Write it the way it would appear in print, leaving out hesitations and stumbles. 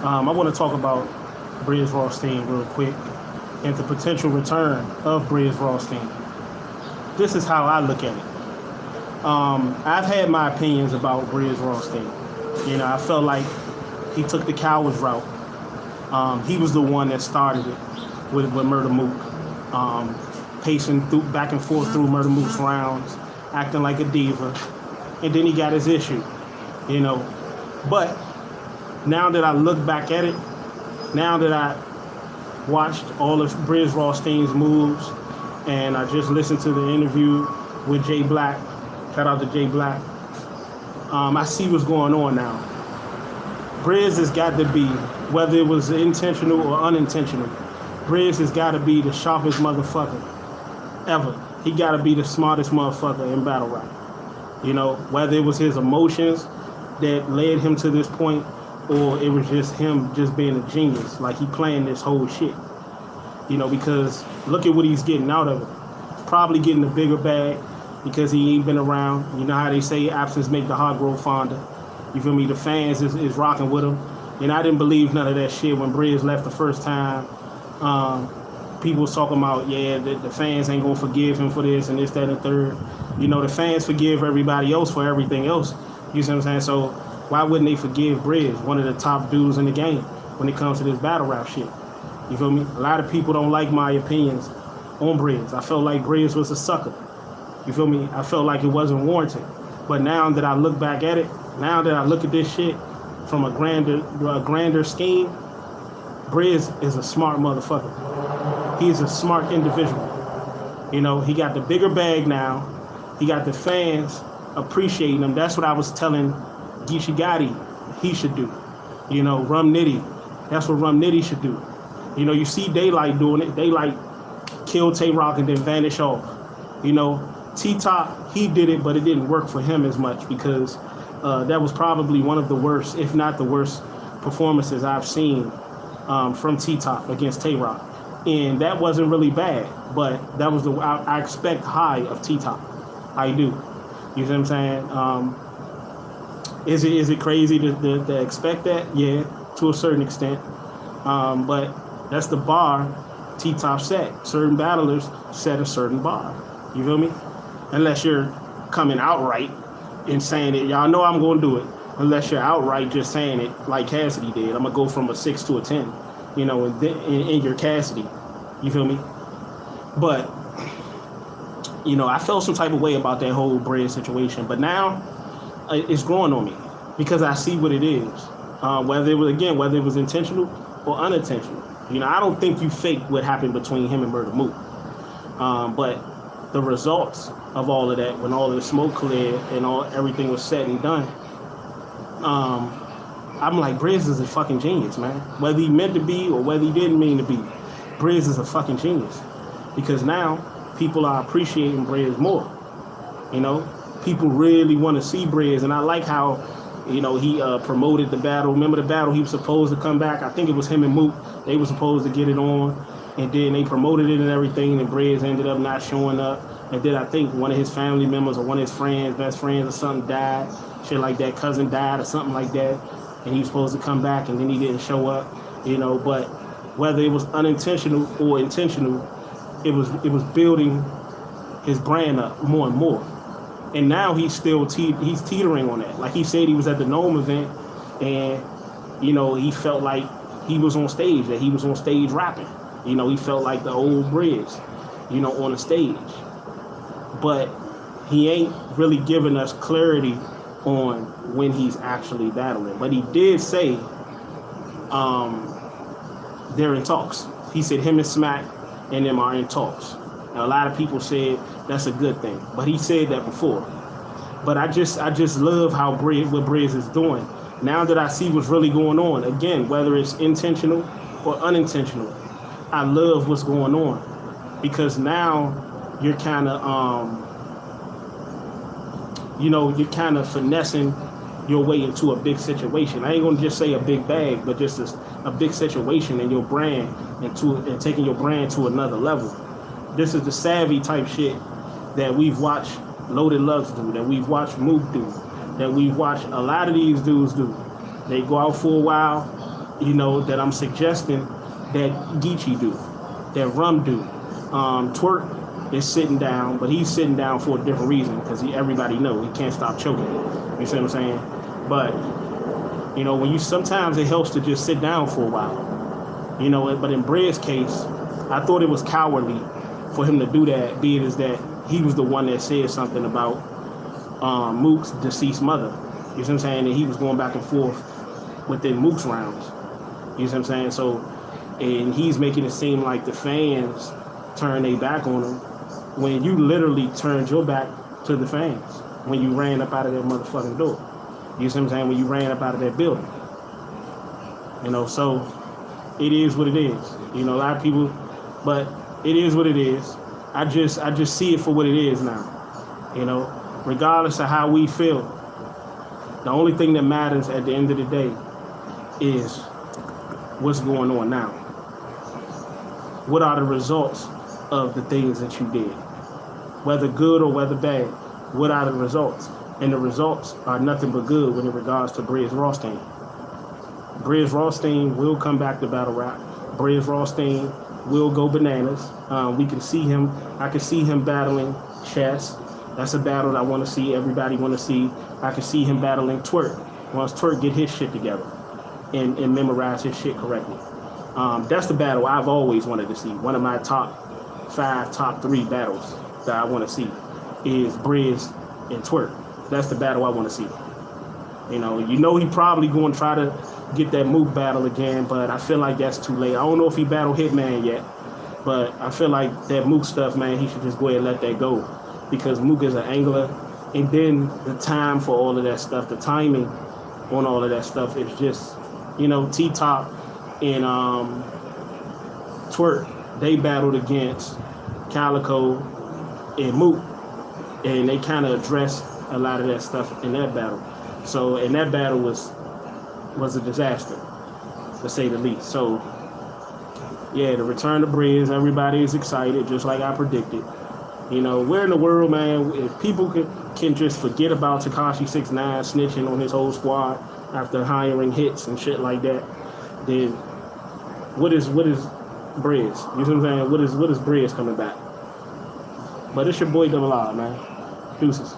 I want to talk about Brizz Rawsteen real quick and the potential return of Brizz Rawsteen. This is how I look at it. I've had my opinions about Brizz Rawsteen. You know, I felt like he took the coward's route. He was the one that started it with Murder Mook, pacing through back and forth through Murder Mook's rounds, acting like a diva, and then he got his issue. You know, but now that I look back at it, now that I watched all of Brizz Rawsteen's moves, and I just listened to the interview with Jay Black, shout out to Jay Black, I see what's going on now. Brizz has got to be, whether it was intentional or unintentional, Brizz has got to be the sharpest motherfucker ever. He got to be the smartest motherfucker in battle rap. You know, whether it was his emotions that led him to this point, or it was just him just being a genius, like he planned this whole shit. You know, because look at what he's getting out of it. He's probably getting a bigger bag because he ain't been around. You know how they say absence make the heart grow fonder. You feel me? The fans is rocking with him. And I didn't believe none of that shit when Brizz left the first time. People was talking about, yeah, the fans ain't gonna forgive him for this and this, that, and the third. You know, the fans forgive everybody else for everything else. You see what I'm saying? So why wouldn't they forgive Brizz, one of the top dudes in the game, when it comes to this battle rap shit? You feel me? A lot of people don't like my opinions on Brizz. I felt like Brizz was a sucker. You feel me? I felt like it wasn't warranted. But now that I look back at it, now that I look at this shit from a grander scheme, Brizz is a smart motherfucker. He's a smart individual. You know, he got the bigger bag now. He got the fans appreciating him. That's what I was telling K.O.T.D he should do. You know, Rum Nitty, that's what Rum Nitty should do. You know, you see Daylight doing it. Daylight kill Tay-Rock and then vanish off. You know, T-Top, he did it, but it didn't work for him as much because that was probably one of the worst, if not the worst, performances I've seen from T-Top against Tay-Rock. And that wasn't really bad, but that was I expect high of T-Top. I do. You see what I'm saying? Is it crazy to expect that? Yeah, to a certain extent. But that's the bar T-Top set. Certain battlers set a certain bar. You feel me? Unless you're coming outright and saying it. Y'all know I'm going to do it. Unless you're outright just saying it like K.O.T.D did. I'm going to go from a 6 to a 10. You know, in your K.O.T.D. You feel me? But, you know, I felt some type of way about that whole Brizz situation. But now it's growing on me because I see what it is. Whether it was intentional or unintentional. You know, I don't think you faked what happened between him and Murder Mook. But the results of all of that, when all of the smoke cleared and everything was said and done, I'm like, Brizz is a fucking genius, man. Whether he meant to be or whether he didn't mean to be, Brizz is a fucking genius. Because now people are appreciating Brizz more. You know, people really want to see Brizz, and I like how, you know, he promoted the battle. Remember the battle he was supposed to come back? I think it was him and Mook. They were supposed to get it on, and then they promoted it and everything, and Brizz ended up not showing up. And then I think one of his family members or one of his friends, best friends or something died, shit like that, cousin died or something like that, and he was supposed to come back, and then he didn't show up, you know. But whether it was unintentional or intentional, it was building his brand up more and more. And now he's still he's teetering on that. Like he said, he was at the Gnome event, and you know, he felt like he was on stage, that he was on stage rapping. You know, he felt like the old Brizz, you know, on the stage. But he ain't really giving us clarity on when he's actually battling. But he did say they're in talks. He said him and Smack and them are in talks. Now, a lot of people said that's a good thing, but he said that before. But I just love how what Brizz is doing. Now that I see what's really going on, again, whether it's intentional or unintentional, I love what's going on, because now you're kind of you're kind of finessing your way into a big situation. I ain't gonna just say a big bag, but just a big situation in your brand and taking your brand to another level. This is the savvy type shit that we've watched Loaded Lux do, that we've watched Mook do, that we've watched a lot of these dudes do. They go out for a while, that I'm suggesting that Geechee do, that Rum do. Twerk is sitting down, but he's sitting down for a different reason because everybody know he can't stop choking. You see what I'm saying? But when sometimes it helps to just sit down for a while. But in Brizz's case, I thought it was cowardly for him to do that, being as that he was the one that said something about Mook's deceased mother. You see what I'm saying? And he was going back and forth within Mook's rounds. You see what I'm saying? So, and he's making it seem like the fans turned their back on him when you literally turned your back to the fans when you ran up out of that motherfucking door. You see what I'm saying? When you ran up out of that building. So it is what it is. A lot of people, but it is what it is. I just see it for what it is now. Regardless of how we feel, the only thing that matters at the end of the day is what's going on now. What are the results of the things that you did? Whether good or whether bad, what are the results? And the results are nothing but good when it regards to Brizz Rawsteen. Brizz Rawsteen will come back to battle rap. Brizz Rawsteen will go bananas. We can see him. I can see him battling Chess. That's a battle I want to see. Everybody want to see. I can see him battling Twerk once Twerk get his shit together and memorize his shit correctly. That's the battle I've always wanted to see. One of my top 5, top 3 battles that I want to see is Brizz and Twerk. That's the battle I want to see. He probably going to try to get that Mook battle again, but I feel like that's too late. I don't know if he battled Hitman yet, but I feel like that Mook stuff, man, he should just go ahead and let that go because Mook is an angler, and then the time for all of that stuff, the timing on all of that stuff is just, T-Top and Twerk, they battled against Calico and Mook, and they kind of addressed a lot of that stuff in that battle. So, and that battle was a disaster, to say the least. So, yeah, the return of Brizz, everybody is excited, just like I predicted. Where in the world, man, if people can just forget about Tekashi 6ix9ine snitching on his whole squad after hiring hits and shit like that, then what is Brizz? You see what I'm saying? What is Brizz coming back? But it's your boy Double R, man. Deuces.